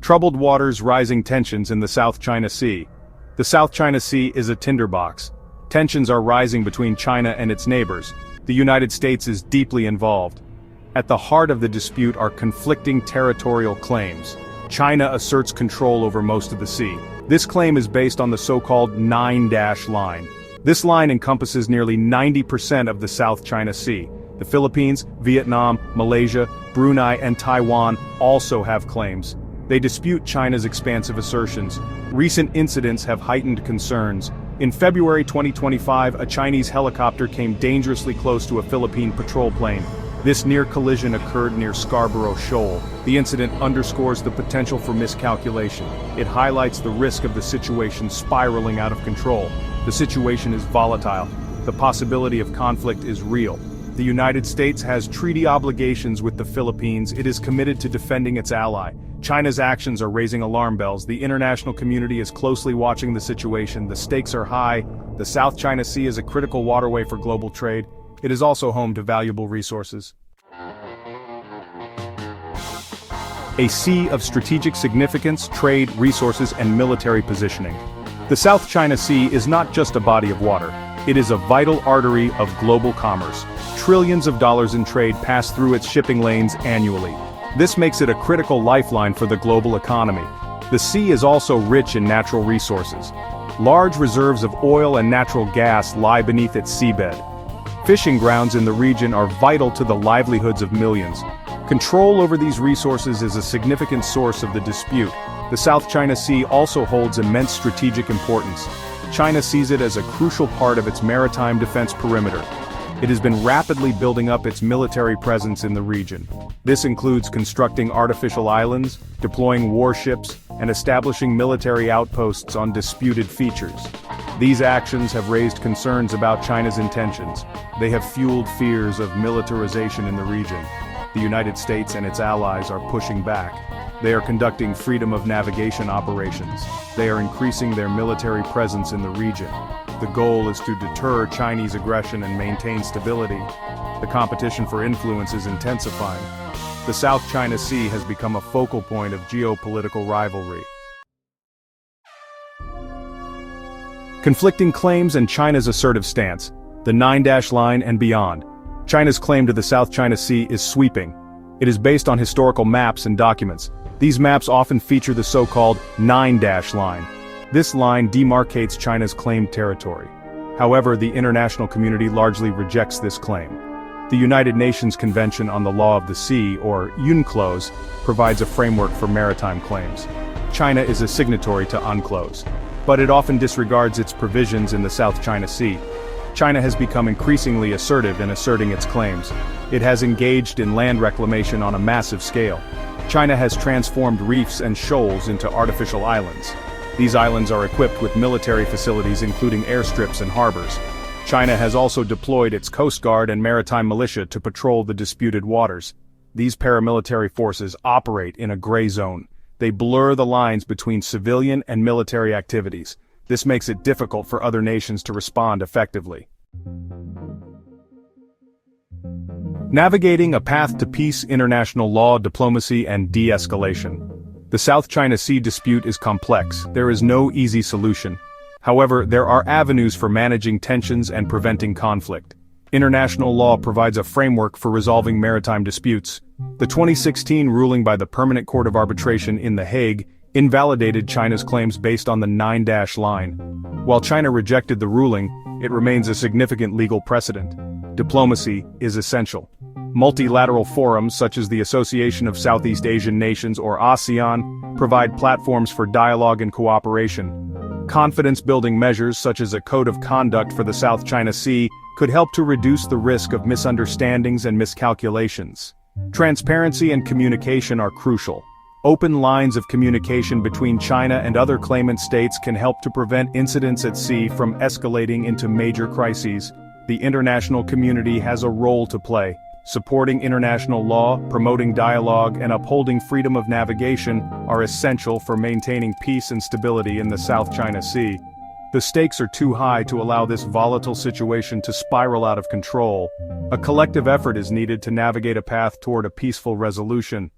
Troubled waters, rising tensions in the South China Sea. The South China Sea is a tinderbox. Tensions are rising between China and its neighbors. The United States is deeply involved. At the heart of the dispute are conflicting territorial claims. China asserts control over most of the sea. This claim is based on the so-called 9-line. This line encompasses nearly 90% of the South China Sea. The Philippines, Vietnam, Malaysia, Brunei, and Taiwan also have claims. They dispute China's expansive assertions. Recent incidents have heightened concerns. In February 2025, a Chinese helicopter came dangerously close to a Philippine patrol plane. This near collision occurred near Scarborough Shoal. The incident underscores the potential for miscalculation. It highlights the risk of the situation spiraling out of control. The situation is volatile. The possibility of conflict is real. The United States has treaty obligations with the Philippines. It is committed to defending its ally. China's actions are raising alarm bells. The international community is closely watching the situation. The stakes are high. The South China Sea is a critical waterway for global trade. It is also home to valuable resources. A sea of strategic significance, trade, resources, and military positioning. The South China Sea is not just a body of water. It is a vital artery of global commerce. Trillions of dollars in trade pass through its shipping lanes annually. This makes it a critical lifeline for the global economy. The sea is also rich in natural resources. Large reserves of oil and natural gas lie beneath its seabed. Fishing grounds in the region are vital to the livelihoods of millions. Control over these resources is a significant source of the dispute. The South China Sea also holds immense strategic importance. China sees it as a crucial part of its maritime defense perimeter. It has been rapidly building up its military presence in the region. This includes constructing artificial islands, deploying warships, and establishing military outposts on disputed features. These actions have raised concerns about China's intentions. They have fueled fears of militarization in the region. The United States and its allies are pushing back. They are conducting freedom of navigation operations. They are increasing their military presence in the region. The goal is to deter Chinese aggression and maintain stability. The competition for influence is intensifying. The South China Sea has become a focal point of geopolitical rivalry. Conflicting claims and China's assertive stance. The 9-line and beyond. China's claim to the South China Sea is sweeping. It is based on historical maps and documents. These maps often feature the so-called 9-line. This line demarcates China's claimed territory. However, the international community largely rejects this claim. The United Nations Convention on the Law of the Sea, or UNCLOS, provides a framework for maritime claims. China is a signatory to UNCLOS, but it often disregards its provisions in the South China Sea. China has become increasingly assertive in asserting its claims. It has engaged in land reclamation on a massive scale. China has transformed reefs and shoals into artificial islands. These islands are equipped with military facilities including airstrips and harbors. China has also deployed its Coast Guard and maritime militia to patrol the disputed waters. These paramilitary forces operate in a gray zone. They blur the lines between civilian and military activities. This makes it difficult for other nations to respond effectively. Navigating a path to peace, international law, diplomacy, and de-escalation. The South China Sea dispute is complex. There is no easy solution. However, there are avenues for managing tensions and preventing conflict. International law provides a framework for resolving maritime disputes. The 2016 ruling by the Permanent Court of Arbitration in The Hague invalidated China's claims based on the 9-line. While China rejected the ruling, it remains a significant legal precedent. Diplomacy is essential. Multilateral forums such as the Association of Southeast Asian Nations or ASEAN provide platforms for dialogue and cooperation. Confidence-building measures such as a code of conduct for the South China Sea could help to reduce the risk of misunderstandings and miscalculations. Transparency and communication are crucial. Open lines of communication between China and other claimant states can help to prevent incidents at sea from escalating into major crises. The international community has a role to play. Supporting international law, promoting dialogue, and upholding freedom of navigation are essential for maintaining peace and stability in the South China Sea. The stakes are too high to allow this volatile situation to spiral out of control. A collective effort is needed to navigate a path toward a peaceful resolution.